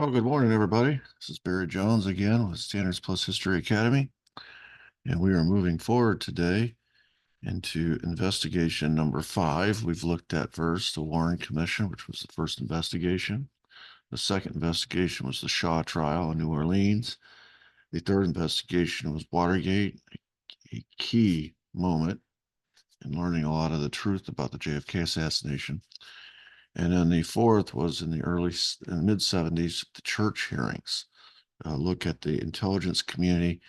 Oh, good morning, everybody. This is Barry Jones again with Standards Plus History Academy, and we are moving forward today into investigation number 5. We've looked at first the Warren Commission, which was the first investigation. The second investigation was the Shaw trial in New Orleans. The third investigation was Watergate, a key moment in learning a lot of the truth about the JFK assassination. And then the fourth was in the mid 70s, the church hearings. Look at the intelligence community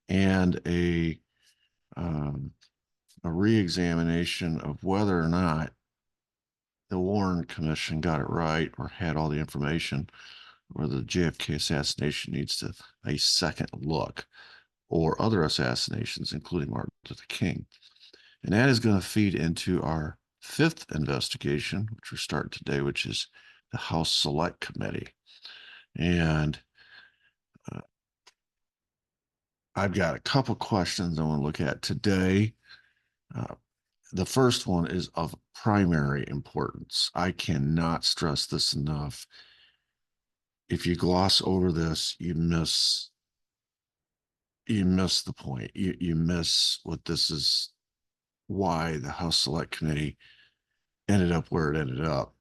and a re-examination of whether or not the Warren Commission got it right or had all the information, whether the JFK assassination needs a second look, or other assassinations, including Martin Luther King. And that is going to feed into our fifth investigation, which we're starting today, which is the House Select Committee. And I've got a couple questions I want to look at today. The first one is of primary importance. I cannot stress this enough. If you gloss over this, you miss the point. You miss what this is, why the House Select Committee ended up where it ended up.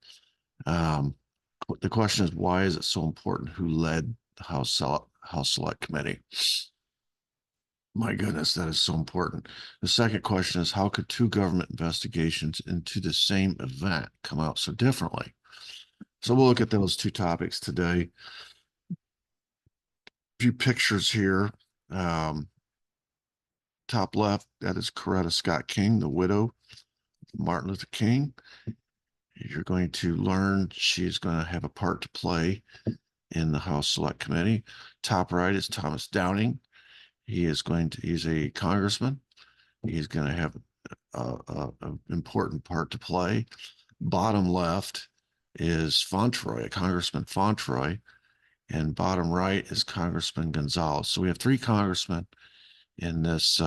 The question is, why is it so important who led the House Select Committee? My goodness, that is so important. The second question is, how could two government investigations into the same event come out so differently? So we'll look at those two topics today. A few pictures here. Top left, that is Coretta Scott King, the widow of Martin Luther King. You're going to learn she's going to have a part to play in the House Select Committee. Top right is Thomas Downing. He's a congressman. He's going to have an important part to play. Bottom left is Fontroy, Congressman Fontroy, and bottom right is Congressman Gonzalez. So we have three congressmen in this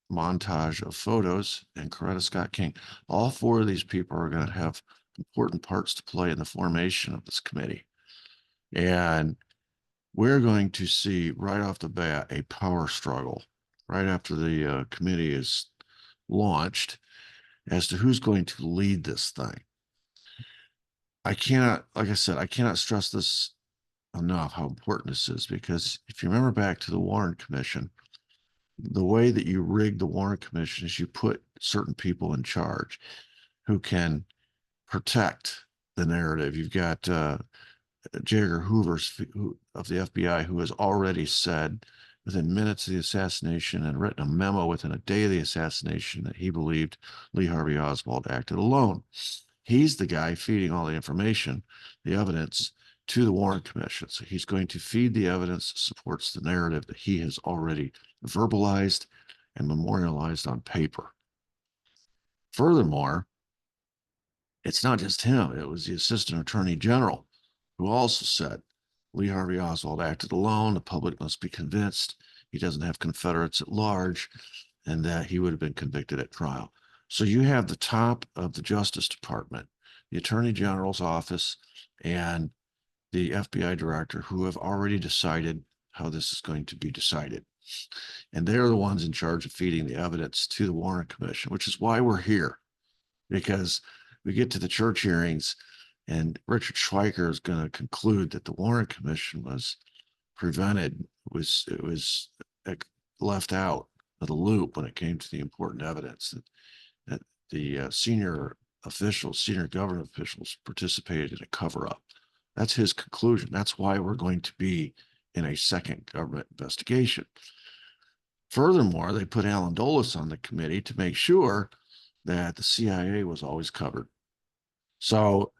montage of photos, and Coretta Scott King. All four of these people are going to have important parts to play in the formation of this committee. And we're going to see right off the bat a power struggle right after the committee is launched as to who's going to lead this thing. Like I said, I cannot stress this enough how important this is, because if you remember back to the Warren Commission, the way that you rig the Warren Commission is you put certain people in charge who can protect the narrative. You've got Edgar Hoover of the FBI, who has already said within minutes of the assassination and written a memo within a day of the assassination that he believed Lee Harvey Oswald acted alone. He's the guy feeding all the information, the evidence, to the Warren Commission. So he's going to feed the evidence that supports the narrative that he has already verbalized and memorialized on paper. Furthermore, it's not just him. It was the Assistant Attorney General who also said Lee Harvey Oswald acted alone. The public must be convinced he doesn't have Confederates at large, and that he would have been convicted at trial. So you have the top of the Justice Department, the Attorney General's office, and the FBI director who have already decided how this is going to be decided. And they're the ones in charge of feeding the evidence to the Warren Commission, which is why we're here, because we get to the church hearings and Richard Schweiker is going to conclude that the Warren Commission was prevented, it was left out of the loop when it came to the important evidence that the senior government officials participated in a cover-up. That's his conclusion. That's why we're going to be in a second government investigation. Furthermore, they put Alan Dulles on the committee to make sure that the CIA was always covered. So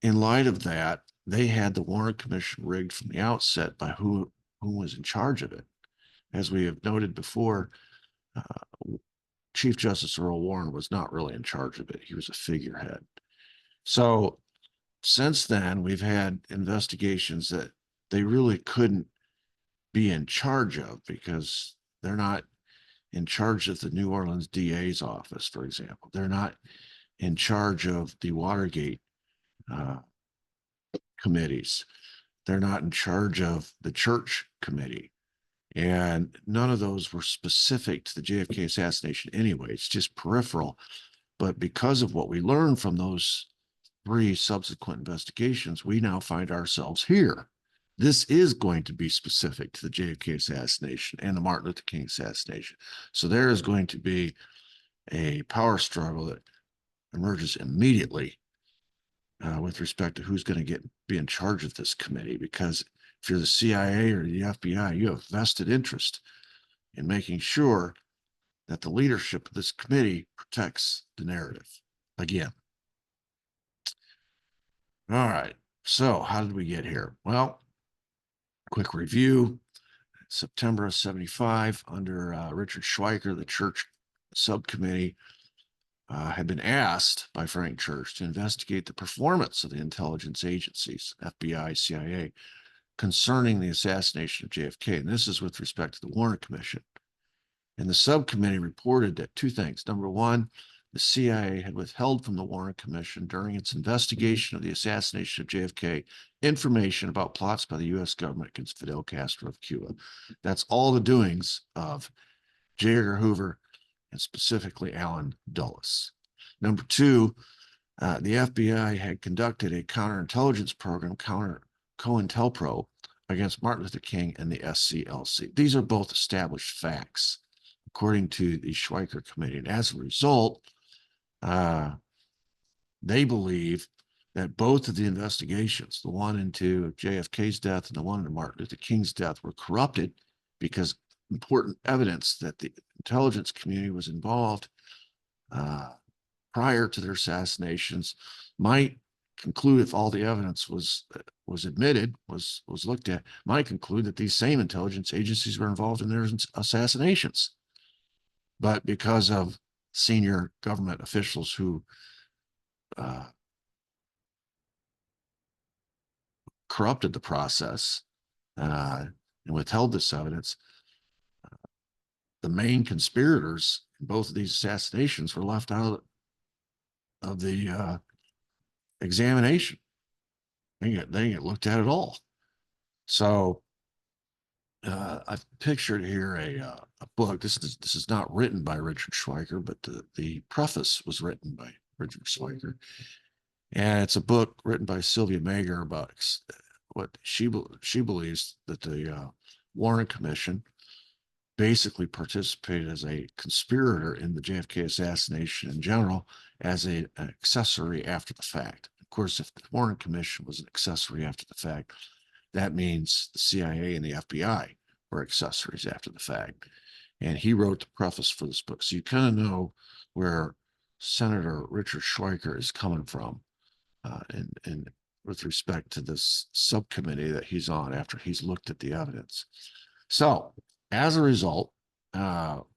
in light of that, they had the Warren Commission rigged from the outset by who was in charge of it. As we have noted before, Chief Justice Earl Warren was not really in charge of it. He was a figurehead. So since then, we've had investigations that they really couldn't be in charge of, because they're not in charge of the New Orleans DA's office, for example. They're not in charge of the Watergate committees. They're not in charge of the church committee. And none of those were specific to the JFK assassination anyway. It's just peripheral. But because of what we learned from those 3 subsequent investigations, we now find ourselves here. This is going to be specific to the JFK assassination and the Martin Luther King assassination. So there is going to be a power struggle that emerges immediately with respect to who's going to be in charge of this committee, because if you're the CIA or the FBI, you have vested interest in making sure that the leadership of this committee protects the narrative. Again. All right. So how did we get here? Well, quick review. September of 75, under Richard Schweiker, the church subcommittee had been asked by Frank Church to investigate the performance of the intelligence agencies, FBI, CIA, concerning the assassination of JFK. And this is with respect to the Warren Commission. And the subcommittee reported that 2 things. Number 1, the CIA had withheld from the Warren Commission during its investigation of the assassination of JFK information about plots by the U.S. government against Fidel Castro of Cuba. That's all the doings of J. Edgar Hoover and specifically Allen Dulles. Number 2, the FBI had conducted a counterintelligence program, COINTELPRO, against Martin Luther King and the SCLC. These are both established facts, according to the Schweiker Committee. And as a result, they believe that both of the investigations, the one into JFK's death and the one into Martin Luther King's death, were corrupted because important evidence that the intelligence community was involved prior to their assassinations might conclude, if all the evidence was admitted, was looked at, might conclude that these same intelligence agencies were involved in their assassinations. But because of senior government officials who corrupted the process and withheld this evidence, the main conspirators in both of these assassinations were left out of the examination. They didn't get looked at all. So I've pictured here a book. This is not written by Richard Schweiker, but the preface was written by Richard Schweiker. And it's a book written by Sylvia Mager about what she believes that the Warren Commission basically participated as a conspirator in the JFK assassination in general, as an accessory after the fact. Of course, if the Warren Commission was an accessory after the fact, that means the CIA and the FBI were accessories after the fact. And he wrote the preface for this book. So you kind of know where Senator Richard Schweiker is coming from and with respect to this subcommittee that he's on after he's looked at the evidence. So as a result,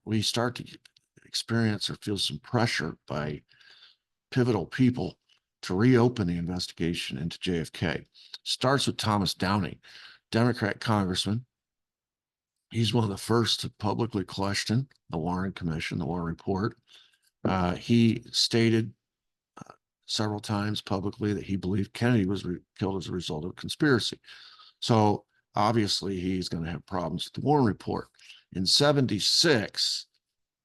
we start to experience or feel some pressure by pivotal people to reopen the investigation into JFK. Starts with Thomas Downing, Democrat congressman. He's one of the first to publicly question the Warren Commission, the Warren Report. He stated several times publicly that he believed Kennedy was killed as a result of a conspiracy. So obviously he's going to have problems with the Warren Report. In 76,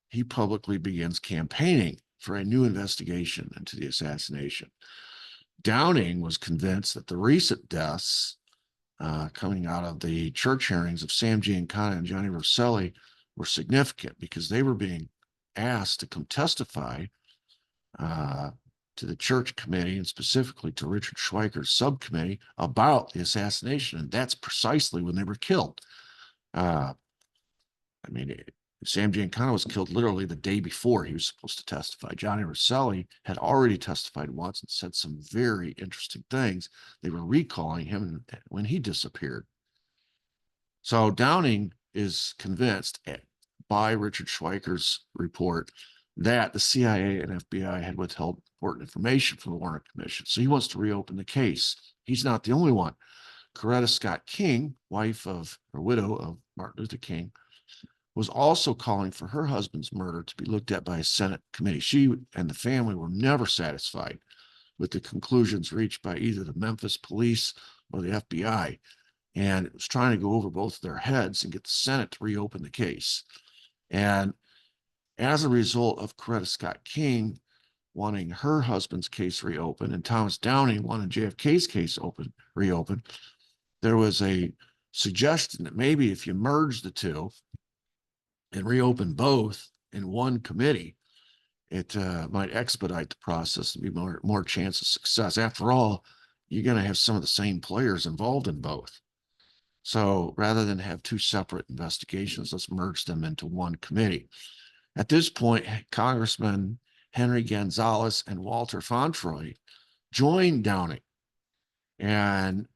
he publicly begins campaigning for a new investigation into the assassination. Downing was convinced that the recent deaths coming out of the church hearings of Sam Giancana and Johnny Rosselli were significant because they were being asked to come testify to the church committee and specifically to Richard Schweiker's subcommittee about the assassination. And that's precisely when they were killed. I mean, Sam Giancana was killed literally the day before he was supposed to testify. Johnny Rosselli had already testified once and said some very interesting things. They were recalling him when he disappeared. So Downing is convinced by Richard Schweiker's report that the CIA and FBI had withheld important information from the Warren Commission. So he wants to reopen the case. He's not the only one. Coretta Scott King, wife of, or widow of Martin Luther King, was also calling for her husband's murder to be looked at by a Senate committee. She and the family were never satisfied with the conclusions reached by either the Memphis police by the FBI, and it was trying to go over both of their heads and get the Senate to reopen the case. And as a result of Coretta Scott King wanting her husband's case reopened and Thomas Downing wanting JFK's case reopened, there was a suggestion that maybe if you merge the two and reopen both in one committee, it might expedite the process and be more chance of success. After all, you're going to have some of the same players involved in both. So rather than have two separate investigations, let's merge them into one committee. At this point, Congressman Henry Gonzalez and Walter Fauntroy joined Downing and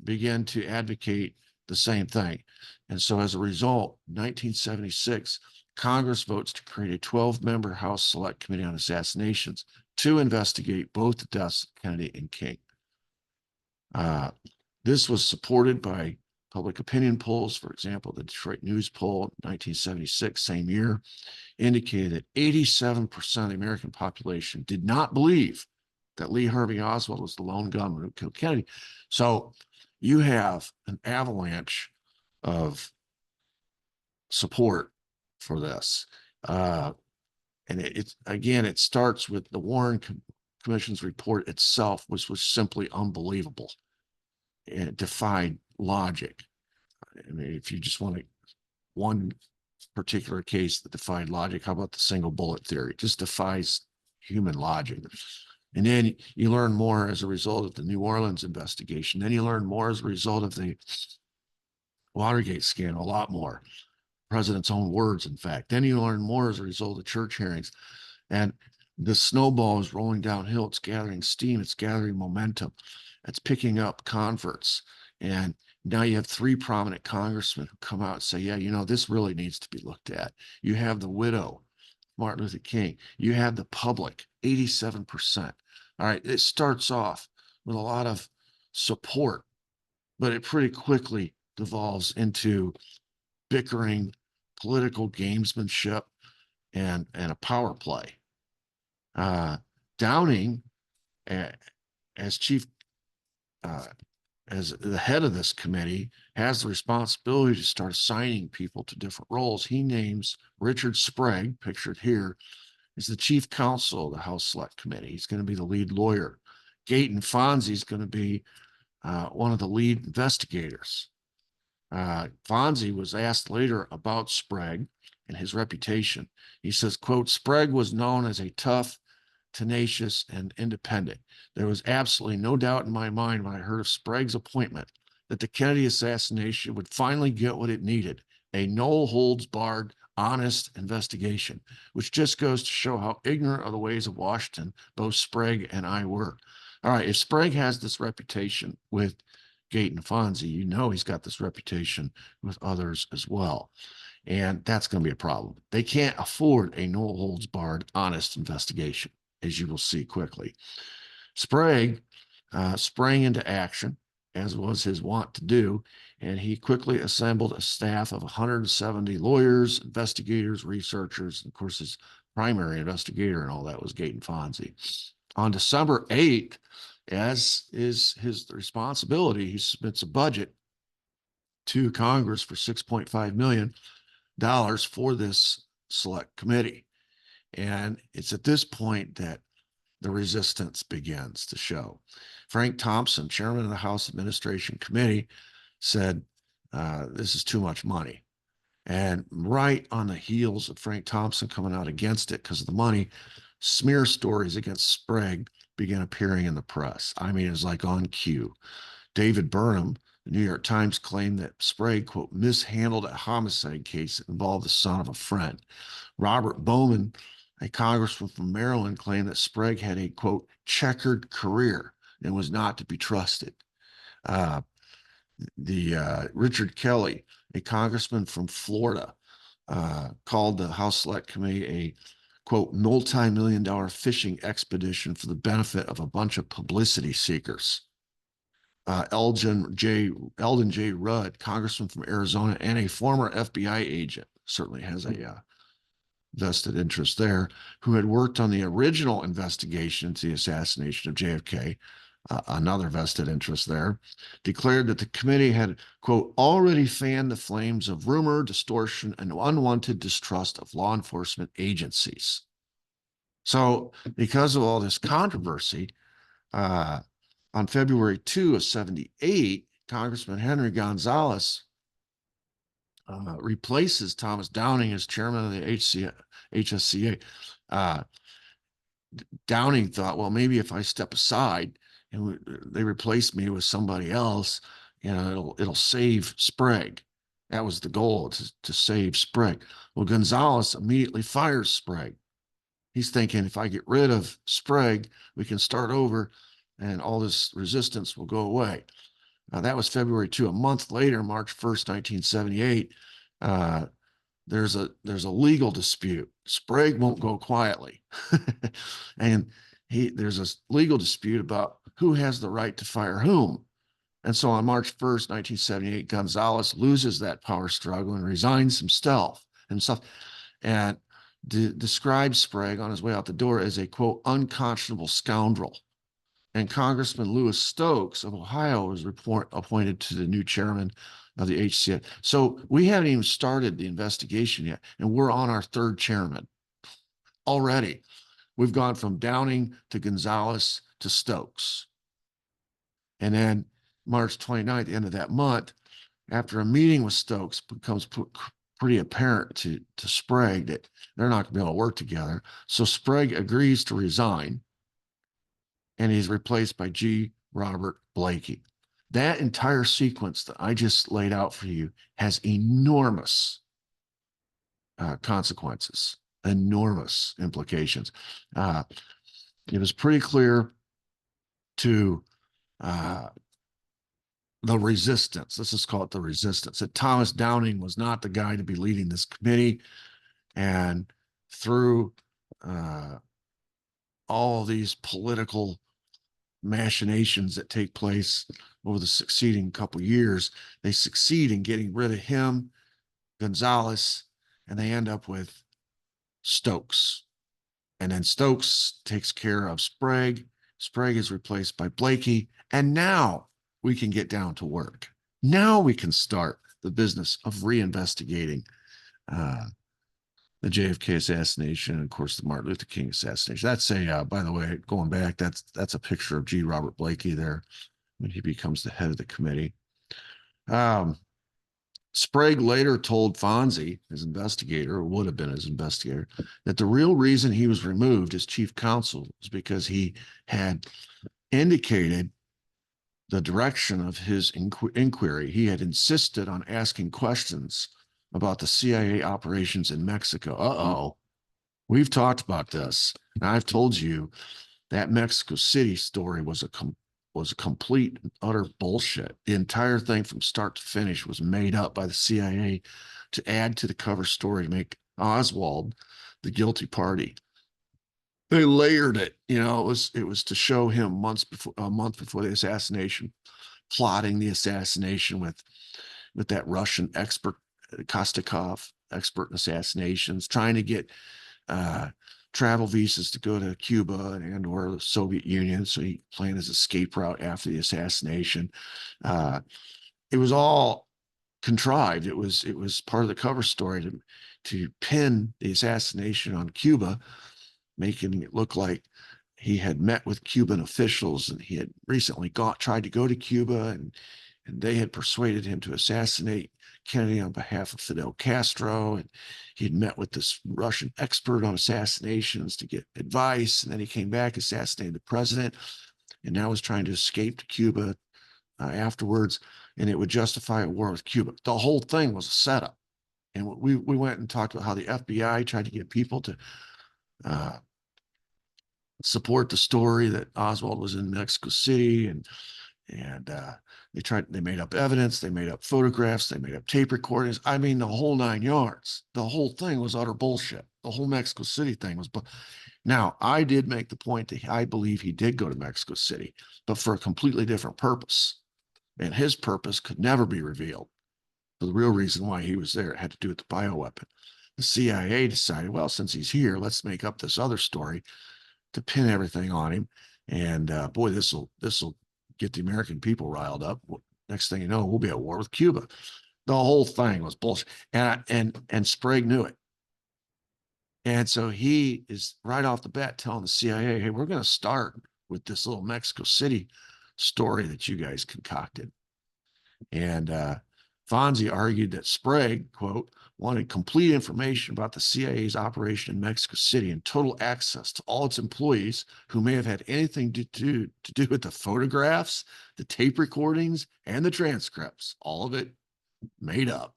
began to advocate the same thing. And so as a result, 1976, Congress votes to create a 12-member House Select Committee on Assassinations to investigate both the deaths of Kennedy and King. This was supported by public opinion polls. For example, the Detroit News poll in 1976, same year, indicated that 87% of the American population did not believe that Lee Harvey Oswald was the lone gunman who killed Kennedy. So you have an avalanche of support for this. And it starts with the Warren Commission's report itself, which was simply unbelievable. It defied logic. I mean, if you just want one particular case that defied logic, how about the single bullet theory? It just defies human logic. And then you learn more as a result of the New Orleans investigation. Then you learn more as a result of the Watergate scandal, a lot more. President's own words, in fact. Then you learn more as a result of church hearings. And the snowball is rolling downhill. It's gathering steam. It's gathering momentum. It's picking up converts. And now you have three prominent congressmen who come out and say, yeah, you know, this really needs to be looked at. You have the widow, Martin Luther King. You have the public, 87%. All right, it starts off with a lot of support, but it pretty quickly devolves into bickering, political gamesmanship, and a power play. Downing, as chief, as the head of this committee, has the responsibility to start assigning people to different roles. He names Richard Sprague, pictured here, as the chief counsel of the House Select Committee. He's going to be the lead lawyer. Gaten Fonzie is going to be one of the lead investigators. Fonzie was asked later about Sprague and his reputation. He says, quote, Sprague was known as a tough, tenacious, and independent. There was absolutely no doubt in my mind when I heard of Sprague's appointment that the Kennedy assassination would finally get what it needed, a no-holds-barred, honest investigation, which just goes to show how ignorant of the ways of Washington both Sprague and I were. All right, if Sprague has this reputation with Gaten Fonzie, you know he's got this reputation with others as well. And that's going to be a problem. They can't afford a no-holds-barred, honest investigation, as you will see quickly. Sprague sprang into action, as was his wont to do, and he quickly assembled a staff of 170 lawyers, investigators, researchers. And of course, his primary investigator and all that was Gaten Fonzie. On December 8th, as is his responsibility, he submits a budget to Congress for $6.5 million for this select committee. And it's at this point that the resistance begins to show. Frank Thompson, chairman of the House Administration Committee, said, this is too much money. And right on the heels of Frank Thompson coming out against it because of the money, smear stories against Sprague began appearing in the press. I mean, it was like on cue. David Burnham, the New York Times, claimed that Sprague, quote, mishandled a homicide case that involved the son of a friend. Robert Bowman, a congressman from Maryland, claimed that Sprague had a, quote, checkered career and was not to be trusted. Richard Kelly, a congressman from Florida, called the House Select Committee a, quote, multi-million-dollar fishing expedition for the benefit of a bunch of publicity seekers. Eldon J. Rudd, congressman from Arizona and a former FBI agent, certainly has a vested interest there, who had worked on the original investigation into the assassination of JFK, another vested interest there, declared that the committee had, quote, already fanned the flames of rumor, distortion, and unwanted distrust of law enforcement agencies. So because of all this controversy, on February 2 of 78, Congressman Henry Gonzalez replaces Thomas Downing as chairman of the HSCA. Downing thought, well, maybe if I step aside and they replace me with somebody else, it'll save Sprague. That was the goal, to save Sprague. Well, Gonzalez immediately fires Sprague. He's thinking, if I get rid of Sprague, we can start over and all this resistance will go away. That was February 2. A month later, March 1st, 1978, there's a legal dispute. Sprague won't go quietly. And there's a legal dispute about who has the right to fire whom. And so on March 1st, 1978, Gonzalez loses that power struggle and resigns himself and describes Sprague on his way out the door as a, quote, unconscionable scoundrel. And Congressman Louis Stokes of Ohio was appointed to the new chairman of the HCA. So we haven't even started the investigation yet, and we're on our third chairman already. We've gone from Downing to Gonzalez to Stokes. And then March 29th, the end of that month, after a meeting with Stokes, becomes pretty apparent to Sprague that they're not going to be able to work together. So Sprague agrees to resign, and he's replaced by G. Robert Blakey. That entire sequence that I just laid out for you has enormous consequences, enormous implications. It was pretty clear to the resistance, let's just call it the resistance, that Thomas Downing was not the guy to be leading this committee. And through all these political machinations that take place over the succeeding couple years, they succeed in getting rid of him, Gonzalez, and they end up with Stokes. And then Stokes takes care of Sprague. Sprague is replaced by Blakey. And now we can get down to work. Now we can start the business of reinvestigating the JFK assassination, and of course the Martin Luther King assassination. That's by the way, going back, that's a picture of G. Robert Blakey there when he becomes the head of the committee. Sprague later told Fonzie, his investigator, or would have been his investigator, that the real reason he was removed as chief counsel was because he had indicated the direction of his inquiry. He had insisted on asking questions about the CIA operations in Mexico. Uh-oh, we've talked about this. And I've told you that Mexico City story was a complete and utter bullshit. The entire thing from start to finish was made up by the CIA to add to the cover story to make Oswald the guilty party. They layered it, it was to show him a month before the assassination, plotting the assassination with that Russian expert, Acoustical, expert in assassinations, trying to get travel visas to go to Cuba and or the Soviet Union. So he planned his escape route after the assassination. It was all contrived. It was part of the cover story to pin the assassination on Cuba, making it look like he had met with Cuban officials and he had recently tried to go to Cuba, and they had persuaded him to assassinate Kennedy on behalf of Fidel Castro. And he had met with this Russian expert on assassinations to get advice. And then he came back, assassinated the president, and now was trying to escape to Cuba afterwards. And it would justify a war with Cuba. The whole thing was a setup. And we went and talked about how the FBI tried to get people to support the story that Oswald was in Mexico City, and they made up evidence, they made up photographs, they made up tape recordings. I mean, the whole 9 yards. The whole thing was utter bullshit. The whole Mexico City thing was. Now, I did make the point that I believe he did go to Mexico City, but for a completely different purpose, and his purpose could never be revealed. So the real reason why he was there had to do with the bioweapon. The CIA decided, well, since he's here, let's make up this other story to pin everything on him. And boy, this will get the American people riled up. Next thing you know, we'll be at war with Cuba. The whole thing was bullshit, and Sprague knew it. And so he is right off the bat telling the CIA, "Hey, we're going to start with this little Mexico City story that you guys concocted." And Fonzie argued that Sprague, quote, wanted complete information about the CIA's operation in Mexico City and total access to all its employees who may have had anything to do with the photographs, the tape recordings, and the transcripts. All of it made up.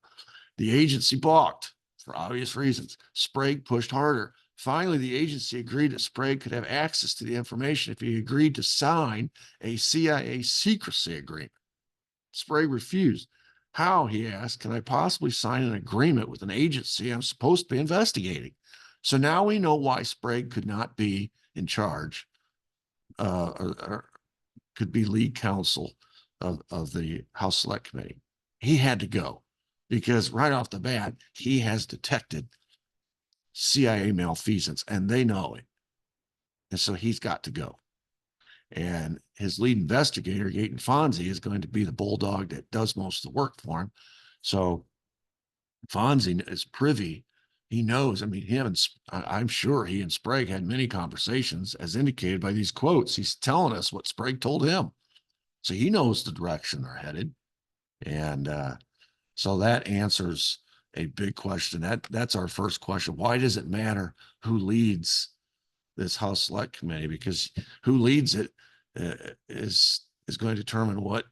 The agency balked for obvious reasons. Sprague pushed harder. Finally, the agency agreed that Sprague could have access to the information if he agreed to sign a CIA secrecy agreement. Sprague refused. How, he asked, can I possibly sign an agreement with an agency I'm supposed to be investigating? So now we know why Sprague could not be in charge or could be lead counsel of the House Select Committee. He had to go because right off the bat, he has detected CIA malfeasance and they know it. And so he's got to go. And his lead investigator, Gaten Fonzie, is going to be the bulldog that does most of the work for him. So Fonzie is privy. He knows. I mean, I'm sure he and Sprague had many conversations, as indicated by these quotes. He's telling us what Sprague told him. So he knows the direction they're headed. And so that answers a big question. That's our first question. Why does it matter who leads this House Select Committee? Because who leads it is going to determine what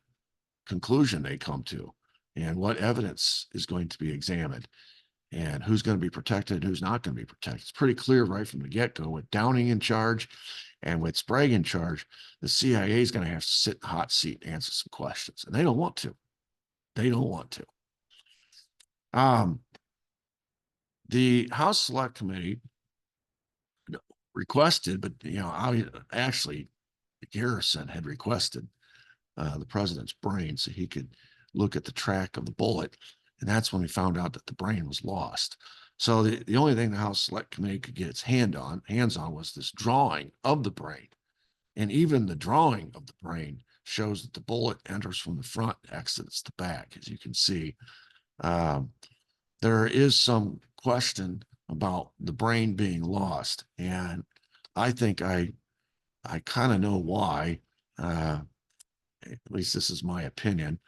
conclusion they come to and what evidence is going to be examined and who's going to be protected and who's not going to be protected. It's pretty clear right from the get-go with Downing in charge and with Sprague in charge, the CIA is going to have to sit in the hot seat and answer some questions, and they don't want to. They don't want to. The House Select Committee requested, but actually Garrison had requested the president's brain so he could look at the track of the bullet, and that's when we found out that the brain was lost. So the only thing the House Select Committee could get its hands on was this drawing of the brain, and even the drawing of the brain shows that the bullet enters from the front, exits the back, as you can see. There is some question about the brain being lost, and I think I kind of know why. At least this is my opinion.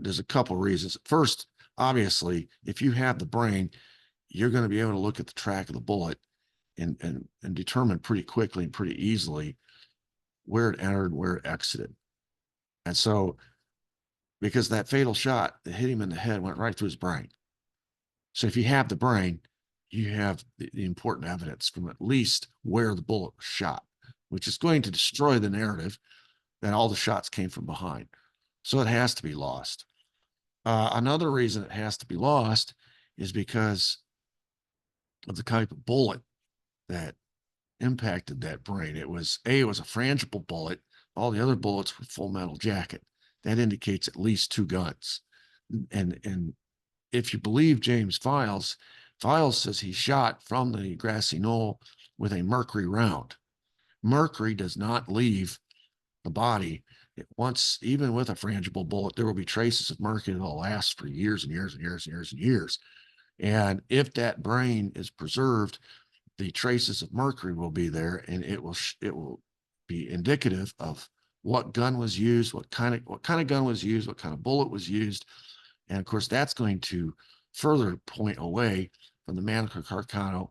There's a couple reasons. First, obviously, if you have the brain, you're going to be able to look at the track of the bullet and determine pretty quickly and pretty easily where it entered, where it exited. And so, because that fatal shot that hit him in the head went right through his brain. So if you have the brain, you have the important evidence from at least where the bullet was shot, which is going to destroy the narrative that all the shots came from behind. So it has to be lost. Another reason it has to be lost is because of the type of bullet that impacted that brain. It was a frangible bullet. All the other bullets were full metal jacket. That indicates at least two guns. And if you believe James Files says he shot from the grassy knoll with a mercury round. Mercury does not leave the body. Even with a frangible bullet, there will be traces of mercury that will last for years and years and years and years and years. And if that brain is preserved, the traces of mercury will be there, and it will be indicative of what gun was used, what kind of gun was used, what kind of bullet was used. And of course, that's going to further point away from the Manica Carcano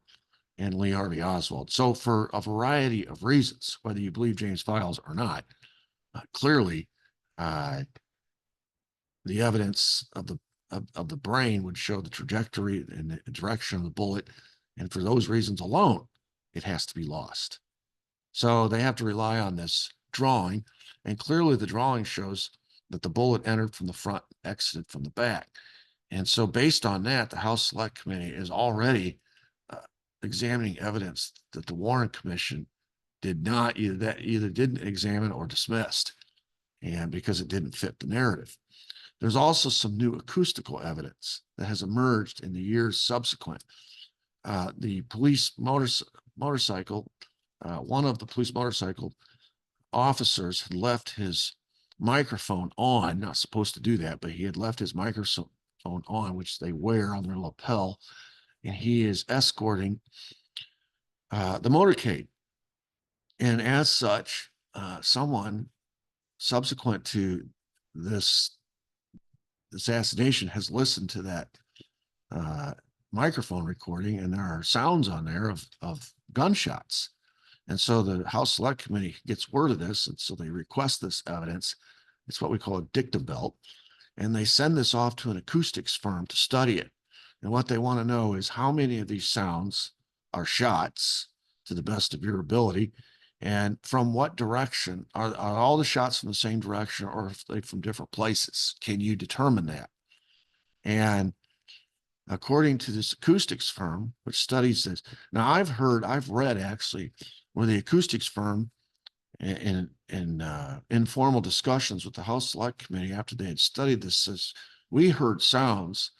and Lee Harvey Oswald. So for a variety of reasons, whether you believe James Files or not, clearly the evidence of the brain would show the trajectory and the direction of the bullet. And for those reasons alone, it has to be lost. So they have to rely on this drawing. And clearly the drawing shows that the bullet entered from the front, exited from the back. And so based on that, the House Select Committee is already examining evidence that the Warren Commission either didn't examine or dismissed, and because it didn't fit the narrative. There's also some new acoustical evidence that has emerged in the years subsequent. The police motorcycle, one of the police motorcycle officers had left his microphone on, not supposed to do that, but he had left his microphone on, which they wear on their lapel, and he is escorting the motorcade. And as such, someone subsequent to this assassination has listened to that microphone recording, and there are sounds on there of gunshots. And so the House Select Committee gets word of this, and so they request this evidence. It's what we call a dicta belt, and they send this off to an acoustics firm to study it. And what they want to know is how many of these sounds are shots to the best of your ability, and from what direction. Are all the shots from the same direction, or are they from different places? Can you determine that? And according to this acoustics firm, which studies this, now I've read actually where the acoustics firm in informal discussions with the House Select Committee after they had studied this says, we heard sounds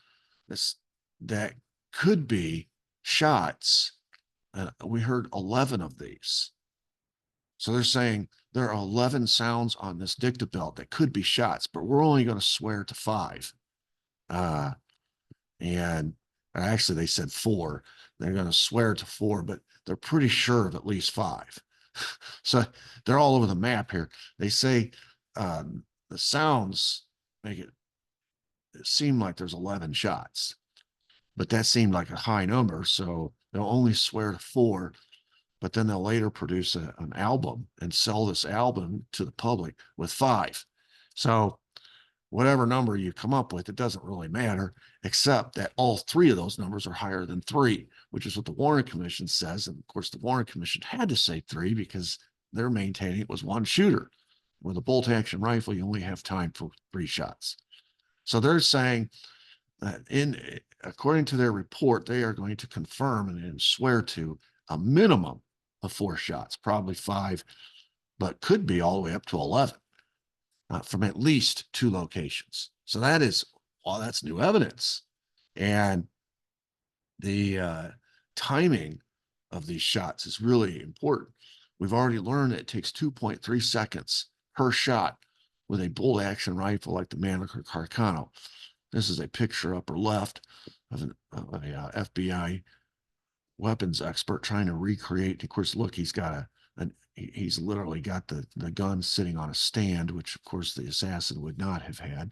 that could be shots. We heard 11 of these. So they're saying there are 11 sounds on this dicta belt that could be shots, but we're only going to swear to 5. And actually they said 4. They're going to swear to 4, but they're pretty sure of at least 5. So they're all over the map here. They say the sounds make it seem like there's 11 shots, but that seemed like a high number. So they'll only swear to 4, but then they'll later produce an album and sell this album to the public with 5. So whatever number you come up with, it doesn't really matter, except that all 3 of those numbers are higher than 3, which is what the Warren Commission says. And of course, the Warren Commission had to say 3 because they're maintaining it was 1 shooter. With a bolt action rifle, you only have time for 3 shots. So they're saying that according to their report, they are going to confirm and swear to a minimum of 4 shots, probably 5, but could be all the way up to 11 from at least 2 locations. So that is, well, that's new evidence. And the timing of these shots is really important. We've already learned that it takes 2.3 seconds per shot with a bolt action rifle like the Mannlicher Carcano. This is a picture upper left of a FBI weapons expert trying to recreate. Of course, look, he's got he's literally got the gun sitting on a stand, which of course the assassin would not have had.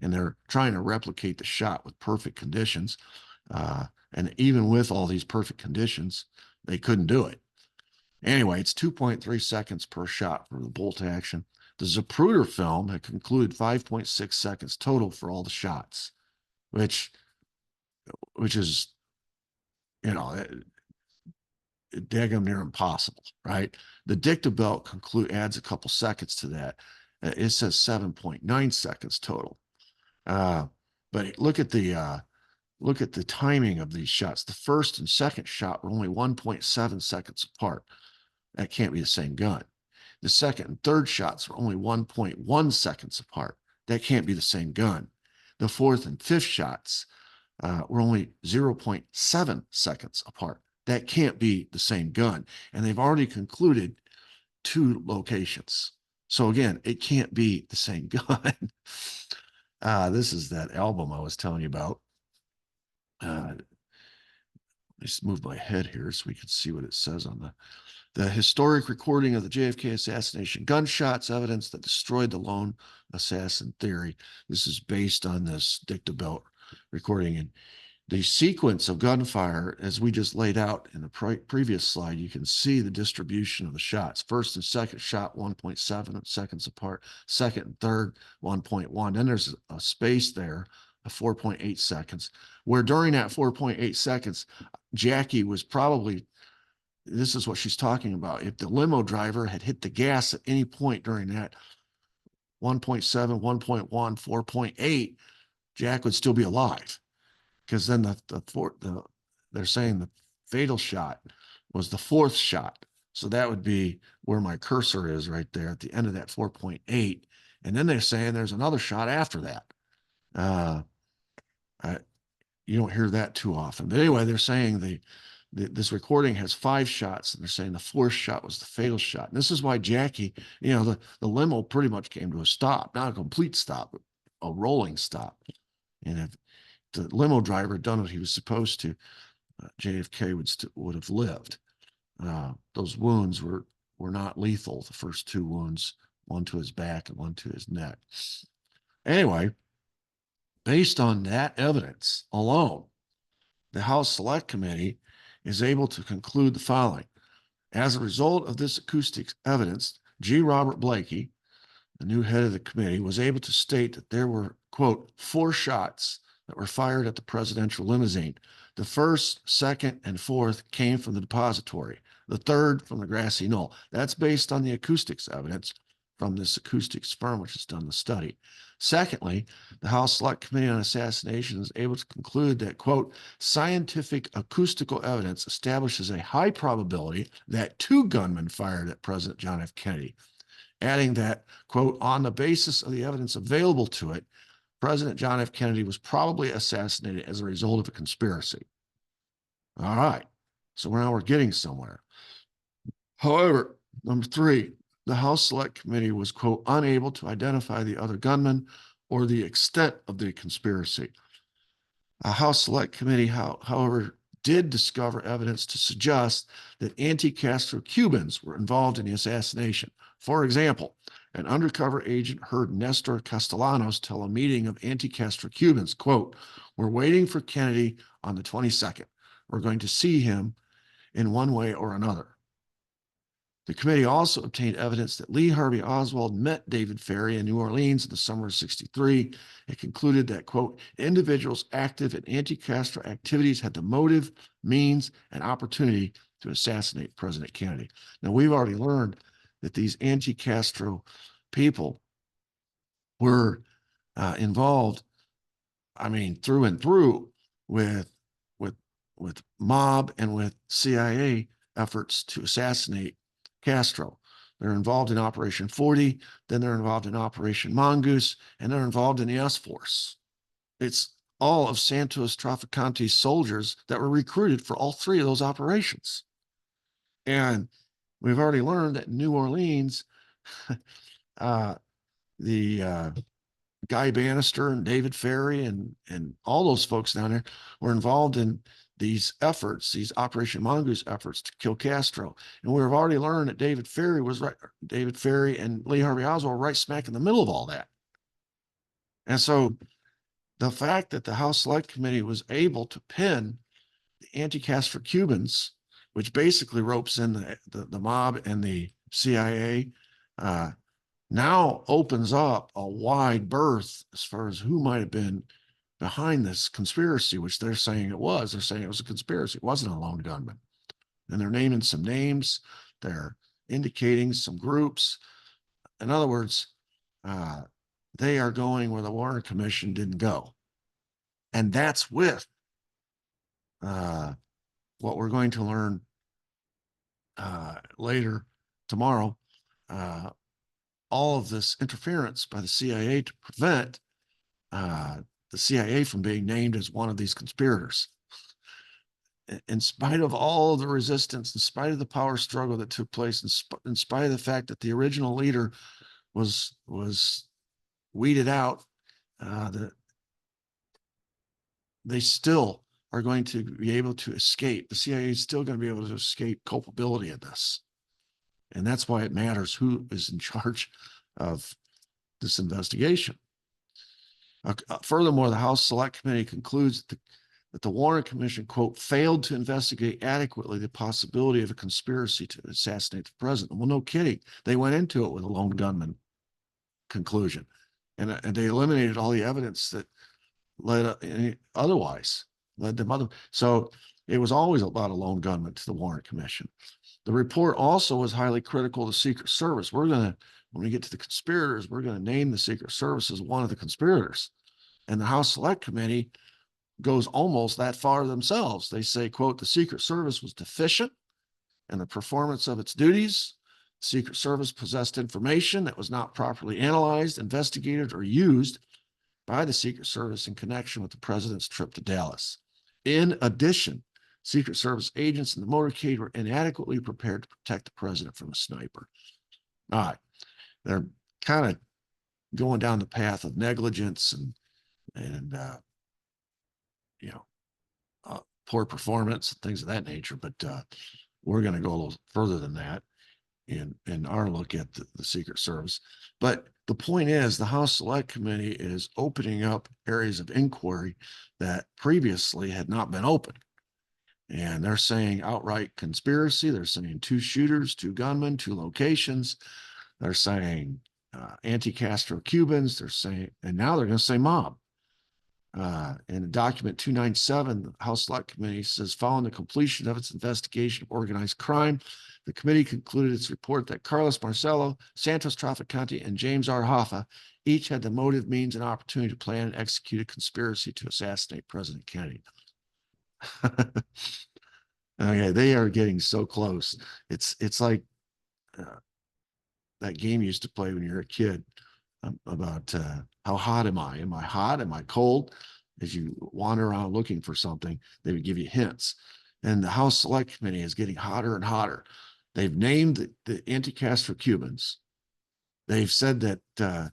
And they're trying to replicate the shot with perfect conditions. And even with all these perfect conditions, they couldn't do it. Anyway, it's 2.3 seconds per shot for the bolt action. The Zapruder film had concluded 5.6 seconds total for all the shots, which is, you know, daggum near impossible, right? The dicta belt adds a couple seconds to that. It says 7.9 seconds total. But look at the timing of these shots. The first and second shot were only 1.7 seconds apart. That can't be the same gun. The second and third shots were only 1.1 seconds apart. That can't be the same gun. The fourth and fifth shots were only 0.7 seconds apart. That can't be the same gun. And they've already concluded 2 locations. So again, it can't be the same gun. This is that album I was telling you about. Let's move my head here so we can see what it says on the historic recording of the JFK assassination. Gunshots, evidence that destroyed the lone assassin theory. This is based on this dicta belt recording. And the sequence of gunfire, as we just laid out in the previous slide, you can see the distribution of the shots. First and second shot, 1.7 seconds apart. Second and third, 1.1. Then there's a space there of 4.8 seconds, where during that 4.8 seconds, Jackie was probably, this is what she's talking about. If the limo driver had hit the gas at any point during that 1.7, 1.1, 4.8, Jack would still be alive. Because then they're saying the fatal shot was the 4th shot. So that would be where my cursor is right there at the end of that 4.8. And then they're saying there's another shot after that. You don't hear that too often. But anyway, they're saying this recording has 5 shots, and they're saying the 4th shot was the fatal shot. And this is why Jackie, the limo pretty much came to a stop, not a complete stop, but a rolling stop. And if the limo driver had done what he was supposed to, JFK would have lived. Those wounds were not lethal. The first 2 wounds, one to his back and one to his neck. Anyway, based on that evidence alone, the House Select Committee is able to conclude the following. As a result of this acoustic evidence, G. Robert Blakey, the new head of the committee, was able to state that there were, quote, 4 shots that were fired at the presidential limousine. The 1st, 2nd, and 4th came from the depository. The 3rd from the grassy knoll. That's based on the acoustics evidence from this acoustics firm, which has done the study. Secondly, the House Select Committee on Assassination is able to conclude that, quote, scientific acoustical evidence establishes a high probability that 2 gunmen fired at President John F. Kennedy, adding that, quote, on the basis of the evidence available to it, President John F. Kennedy was probably assassinated as a result of a conspiracy. All right, so now we're getting somewhere. However, number 3, the House Select Committee was, quote, unable to identify the other gunman or the extent of the conspiracy. A House Select Committee, however, did discover evidence to suggest that anti-Castro Cubans were involved in the assassination. For example, an undercover agent heard Nestor Castellanos tell a meeting of anti-Castro Cubans, quote, we're waiting for Kennedy on the 22nd. We're going to see him in one way or another. The committee also obtained evidence that Lee Harvey Oswald met David Ferrie in New Orleans in the summer of '63. It concluded that, quote, individuals active in anti-Castro activities had the motive, means, and opportunity to assassinate President Kennedy. Now, we've already learned that these anti-Castro people were involved, I mean, through and through with mob and with CIA efforts to assassinate Castro. They're involved in Operation 40, then they're involved in Operation Mongoose, and they're involved in the S-Force. It's all of Santos Traficante's soldiers that were recruited for all 3 of those operations. And we've already learned that in New Orleans, the Guy Bannister and David Ferrie and all those folks down there were involved in these efforts, these Operation Mongoose efforts to kill Castro. And we've already learned that David Ferrie and Lee Harvey Oswald were right smack in the middle of all that. And so the fact that the House Select Committee was able to pin the anti-Castro Cubans, which basically ropes in the mob and the CIA, now opens up a wide berth as far as who might have been behind this conspiracy, which they're saying it was. They're saying it was a conspiracy. It wasn't a lone gunman. And they're naming some names. They're indicating some groups. In other words, they are going where the Warren Commission didn't go. And that's with what we're going to learn later tomorrow, all of this interference by the CIA to prevent the CIA from being named as one of these conspirators. In spite of all of the resistance, in spite of the power struggle that took place, in spite of the fact that the original leader was weeded out, they still are going to be able to escape. The CIA is still going to be able to escape culpability in this. And that's why it matters who is in charge of this investigation. Furthermore, the House Select Committee concludes that the Warren Commission, quote, failed to investigate adequately the possibility of a conspiracy to assassinate the president. Well, no kidding. They went into it with a lone gunman conclusion. And they eliminated all the evidence that led them other. So it was always about a lone gunman to the Warren Commission. The report also was highly critical of the Secret Service. When we get to the conspirators, we're going to name the Secret Service as one of the conspirators. And the House Select Committee goes almost that far themselves. They say, quote, the Secret Service was deficient in the performance of its duties. The Secret Service possessed information that was not properly analyzed, investigated, or used by the Secret Service in connection with the president's trip to Dallas. In addition, Secret Service agents in the motorcade were inadequately prepared to protect the president from a sniper. All right. They're kind of going down the path of negligence and poor performance and things of that nature. But we're going to go a little further than that in our look at the Secret Service. But the point is, the House Select Committee is opening up areas of inquiry that previously had not been opened. And they're saying outright conspiracy. They're saying 2 shooters, 2 gunmen, 2 locations. They're saying anti-Castro Cubans. They're saying, and now they're going to say mob. In document 297, the House Select Committee says, following the completion of its investigation of organized crime, the committee concluded its report that Carlos Marcelo, Santos Traficante, and James R. Hoffa each had the motive, means, and opportunity to plan and execute a conspiracy to assassinate President Kennedy. Okay, they are getting so close. It's like that game you used to play when you were a kid about how hot am I? Am I hot? Am I cold? As you wander around looking for something, they would give you hints. And the House Select Committee is getting hotter and hotter. They've named the anti-Castro Cubans. They've said that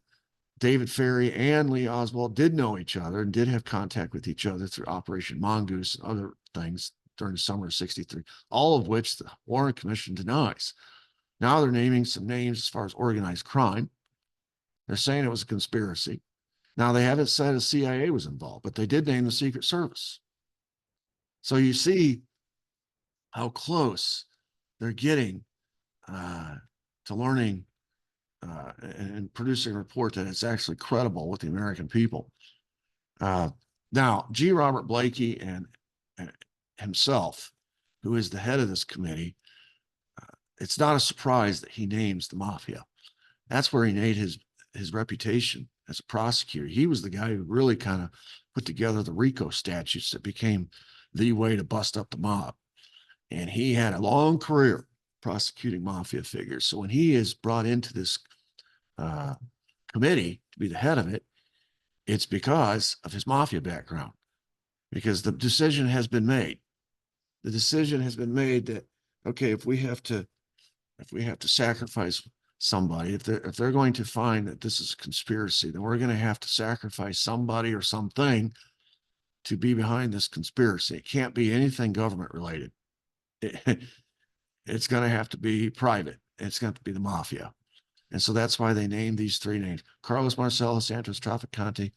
David Ferry and Lee Oswald did know each other and did have contact with each other through Operation Mongoose and other things during the summer of '63, all of which the Warren Commission denies. Now they're naming some names as far as organized crime. They're saying it was a conspiracy. Now, they haven't said the CIA was involved, but they did name the Secret Service. So you see how close they're getting to learning and producing a report that it's actually credible with the American people. Now, G. Robert Blakey and himself, who is the head of this committee, it's not a surprise that he names the mafia. That's where he made his reputation as a prosecutor. He was the guy who really kind of put together the RICO statutes that became the way to bust up the mob. And he had a long career prosecuting mafia figures. So when he is brought into this committee to be the head of it, it's because of his mafia background, because the decision has been made. The decision has been made that, okay, if we have to sacrifice somebody, if they're going to find that this is a conspiracy, then we're going to have to sacrifice somebody or something to be behind this conspiracy. It can't be anything government related. It's going to have to be private. It's going to be the mafia. And so that's why they named these 3 names: Carlos Marcelo, Santos Traficante,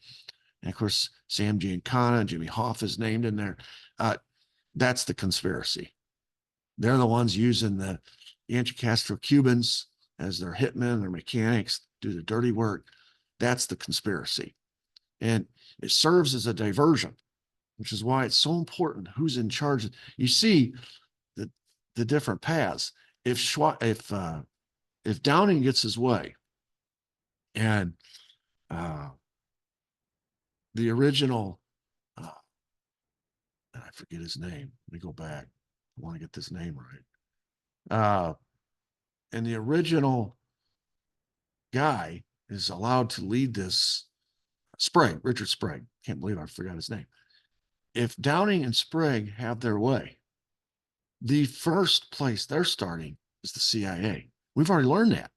and of course, Sam Giancana and Jimmy Hoff is named in there. That's the conspiracy. They're the ones using the anti-Castro Cubans as their hitmen, their mechanics, do the dirty work. That's the conspiracy. And it serves as a diversion, which is why it's so important who's in charge. You see the different paths. If Downing gets his way and the original, I forget his name. Let me go back. I want to get this name right. And the original guy is allowed to lead this, Sprague, Richard Sprague. Can't believe I forgot his name. If Downing and Sprague have their way, the first place they're starting is the CIA. We've already learned that.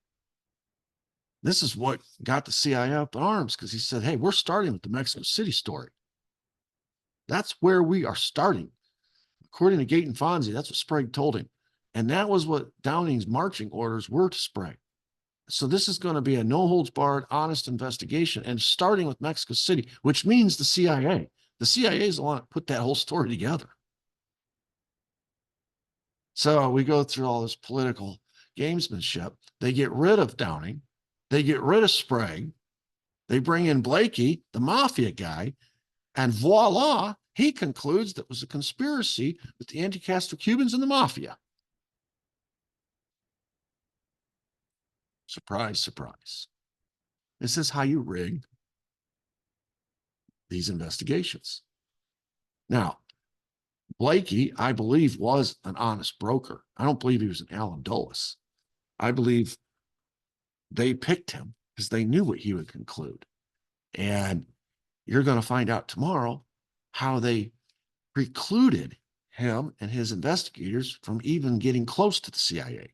This is what got the CIA up in arms, because he said, hey, we're starting with the Mexico City story. That's where we are starting. According to Gate and Fonzie, that's what Sprague told him. And that was what Downing's marching orders were to Sprague. So this is going to be a no-holds-barred, honest investigation, and starting with Mexico City, which means the CIA. The CIA is the one that put that whole story together. So we go through all this political gamesmanship. They get rid of Downing. They get rid of Sprague. They bring in Blakey, the mafia guy, and voila, he concludes that it was a conspiracy with the anti-Castro Cubans and the mafia. Surprise, surprise. This is how you rig these investigations. Now, Blakey, I believe, was an honest broker. I don't believe he was an Alan Dulles. I believe they picked him because they knew what he would conclude. And you're going to find out tomorrow how they precluded him and his investigators from even getting close to the CIA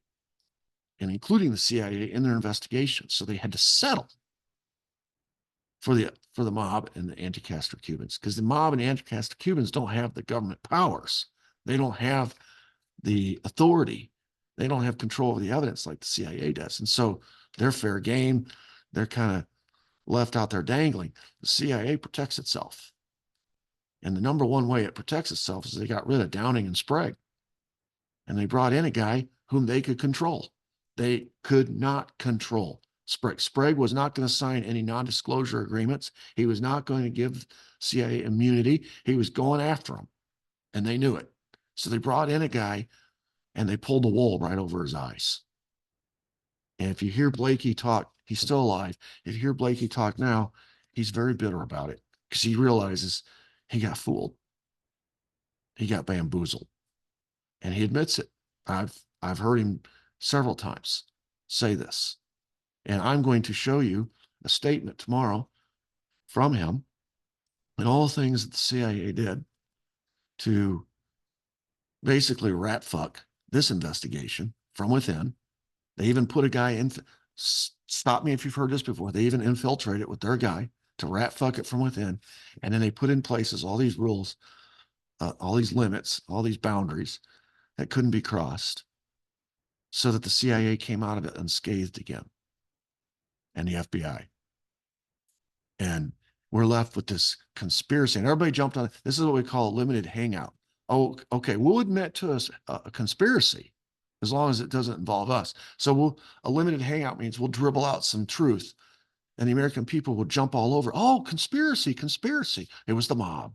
and including the CIA in their investigation. So they had to settle for the mob and the anti-Castro Cubans, because the mob and anti-Castro Cubans don't have the government powers. They don't have the authority. They don't have control of the evidence like the CIA does. And so they're fair game. They're kind of left out there dangling. The CIA protects itself. And the number one way it protects itself is they got rid of Downing and Sprague. And they brought in a guy whom they could control. They could not control Sprague. Sprague was not going to sign any non-disclosure agreements. He was not going to give CIA immunity. He was going after them. And they knew it. So they brought in a guy and they pulled the wool right over his eyes. And if you hear Blakey talk, he's still alive. If you hear Blakey talk now, he's very bitter about it because he realizes he got fooled. He got bamboozled. And he admits it. I've heard him several times say this. And I'm going to show you a statement tomorrow from him and all the things that the CIA did to basically rat fuck this investigation from within. They even put a guy in, stop me if you've heard this before, they even infiltrated it with their guy to rat fuck it from within. And then they put in places all these rules, all these limits, all these boundaries that couldn't be crossed, so that the CIA came out of it unscathed again, and the FBI. And we're left with this conspiracy. And everybody jumped on it. This is what we call a limited hangout. Oh, okay, we'll admit to us a conspiracy as long as it doesn't involve us. So a limited hangout means we'll dribble out some truth, and the American people will jump all over. Oh, conspiracy, conspiracy. It was the mob.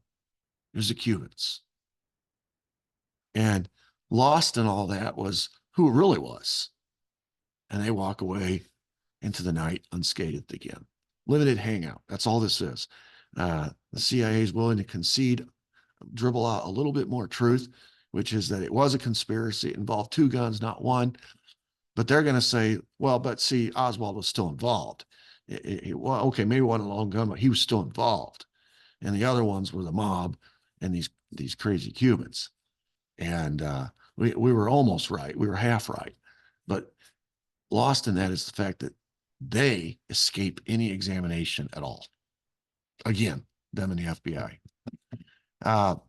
It was the Cubans. And lost in all that was who it really was. And they walk away into the night unscathed again. Limited hangout. That's all this is. The CIA is willing to concede, dribble out a little bit more truth, which is that it was a conspiracy. It involved two guns, not one. But they're going to say, well, but see, Oswald was still involved. Well, okay, maybe it wasn't a lone gun, but he was still involved. And the other ones were the mob and these crazy Cubans. And we were almost right. We were half right. But lost in that is the fact that they escape any examination at all. Again, them and the FBI.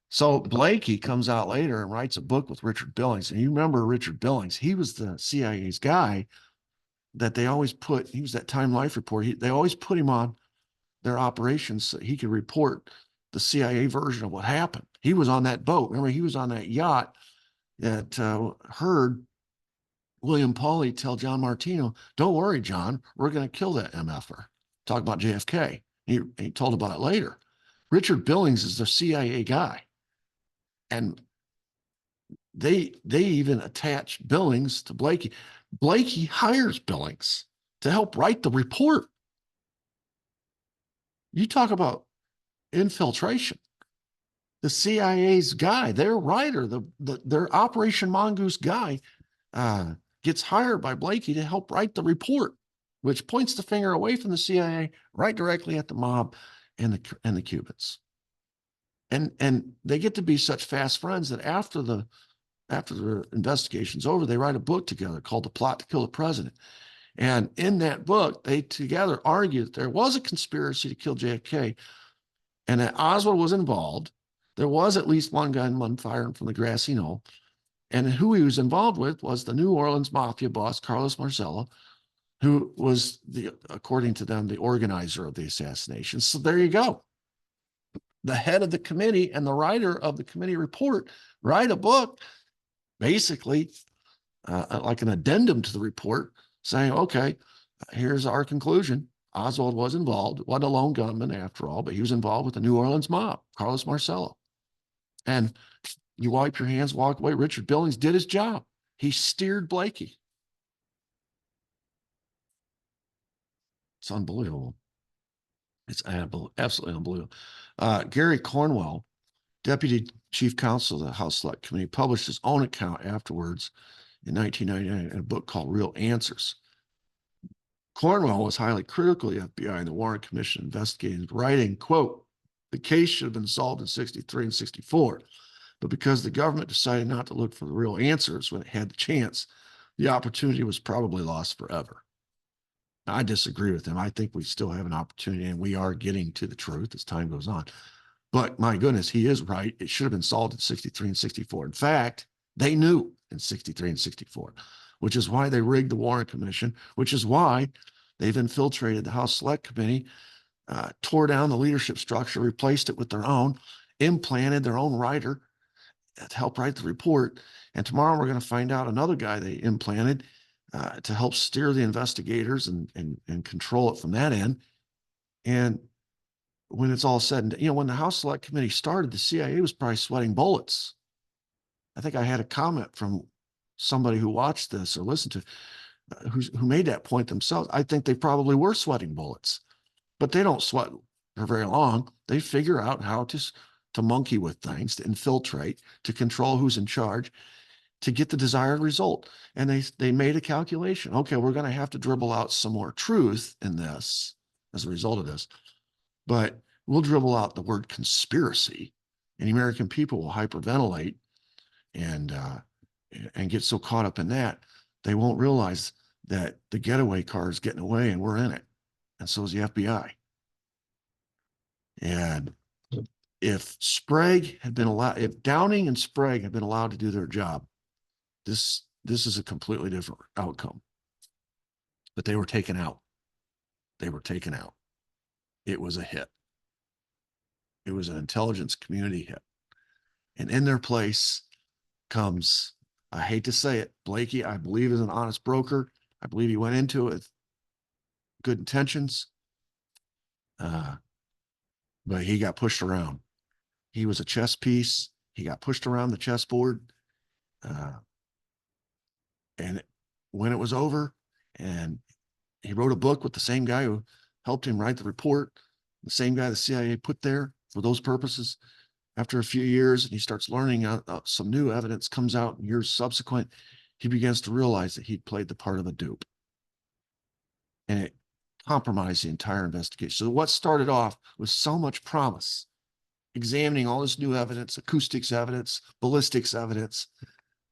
So Blakey comes out later and writes a book with Richard Billings. And you remember Richard Billings, he was the CIA's guy that they always put, he was that Time Life report. They always put him on their operations so he could report the CIA version of what happened. He was on that boat. Remember, he was on that yacht that heard William Pauly tell John Martino, don't worry, John, we're going to kill that MFer. Talk about JFK. He told about it later. Richard Billings is the CIA guy. And they even attach Billings to Blakey. Blakey hires Billings to help write the report. You talk about infiltration. The CIA's guy, their writer, their Operation Mongoose guy, gets hired by Blakey to help write the report, which points the finger away from the CIA right directly at the mob and the Cubans. And they get to be such fast friends that after the investigation's over, they write a book together called The Plot to Kill the President. And in that book, they together argue that there was a conspiracy to kill JFK and that Oswald was involved. There was at least one gun, one firing from the grassy knoll. And who he was involved with was the New Orleans mafia boss, Carlos Marcello, who was, according to them, the organizer of the assassination. So there you go. The head of the committee and the writer of the committee report write a book, basically like an addendum to the report, saying, okay, here's our conclusion. Oswald was involved. Wasn't a lone gunman after all, but he was involved with the New Orleans mob, Carlos Marcello. And you wipe your hands, walk away. Richard Billings did his job. He steered Blakey. It's unbelievable. It's absolutely unbelievable. Gary Cornwell, Deputy Chief Counsel of the House Select Committee, published his own account afterwards in 1999 in a book called Real Answers. Cornwell was highly critical of the FBI and the Warren Commission investigating, writing, quote, the case should have been solved in 63 and 64, But because the government decided not to look for the real answers when it had the chance, the opportunity was probably lost forever. Now, I disagree with him. I think we still have an opportunity and we are getting to the truth as time goes on. But my goodness, he is right. It should have been solved in 63 and 64. In fact, they knew in 63 and 64, which is why they rigged the Warren Commission, which is why they've infiltrated the House Select Committee, tore down the leadership structure, replaced it with their own, implanted their own writer to help write the report. And tomorrow we're going to find out another guy they implanted to help steer the investigators and control it from that end. And when it's all said and, when the House Select Committee started, the CIA was probably sweating bullets. I think I had a comment from somebody who watched this or listened to who made that point themselves. I think they probably were sweating bullets, but they don't sweat for very long. They figure out how to monkey with things, to infiltrate, to control who's in charge, to get the desired result. And they made a calculation. Okay, we're going to have to dribble out some more truth in this as a result of this, but we'll dribble out the word conspiracy, and the American people will hyperventilate and get so caught up in that, they won't realize that the getaway car is getting away and we're in it. And so is the FBI. And if Sprague had been allowed, if Downing and Sprague had been allowed to do their job, this is a completely different outcome. But they were taken out. They were taken out. It was a hit. It was an intelligence community hit. And in their place comes, I hate to say it, Blakey, I believe, is an honest broker. I believe he went into it with good intentions, but he got pushed around. He was a chess piece. He got pushed around the chessboard. And when it was over, and he wrote a book with the same guy who helped him write the report, the same guy the CIA put there for those purposes. After a few years, and he starts learning some new evidence comes out in years subsequent, he begins to realize that he'd played the part of a dupe. And it compromised the entire investigation. So what started off with so much promise, examining all this new evidence, acoustics evidence, ballistics evidence,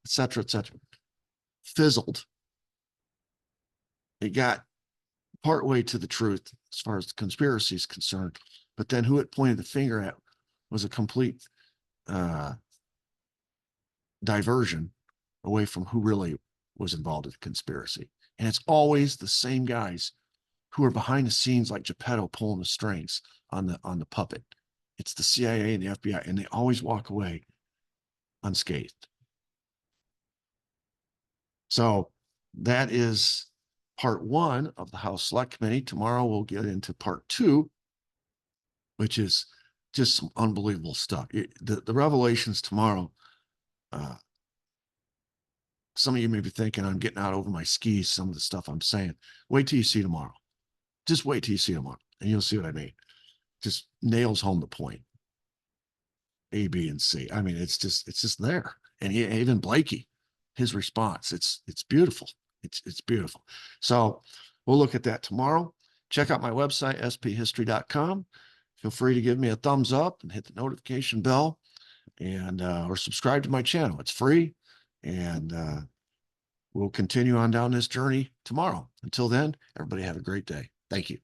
et cetera, fizzled. It got partway to the truth as far as the conspiracy is concerned. But then who it pointed the finger at was a complete diversion away from who really was involved in the conspiracy. And it's always the same guys who are behind the scenes, like Geppetto pulling the strings on the puppet. It's the CIA and the FBI, and they always walk away unscathed. So that is part one of the House Select Committee. Tomorrow we'll get into part two, which is just some unbelievable stuff. The revelations tomorrow, some of you may be thinking I'm getting out over my skis, some of the stuff I'm saying. Wait till you see tomorrow. Just wait till you see tomorrow, and you'll see what I mean. Just nails home the point. A, B, and C. I mean, it's just there. And even Blakey, his response, it's beautiful. It's beautiful. So we'll look at that tomorrow. Check out my website, sphistory.com. Feel free to give me a thumbs up and hit the notification bell, and or subscribe to my channel. It's free, and we'll continue on down this journey tomorrow. Until then, everybody have a great day. Thank you.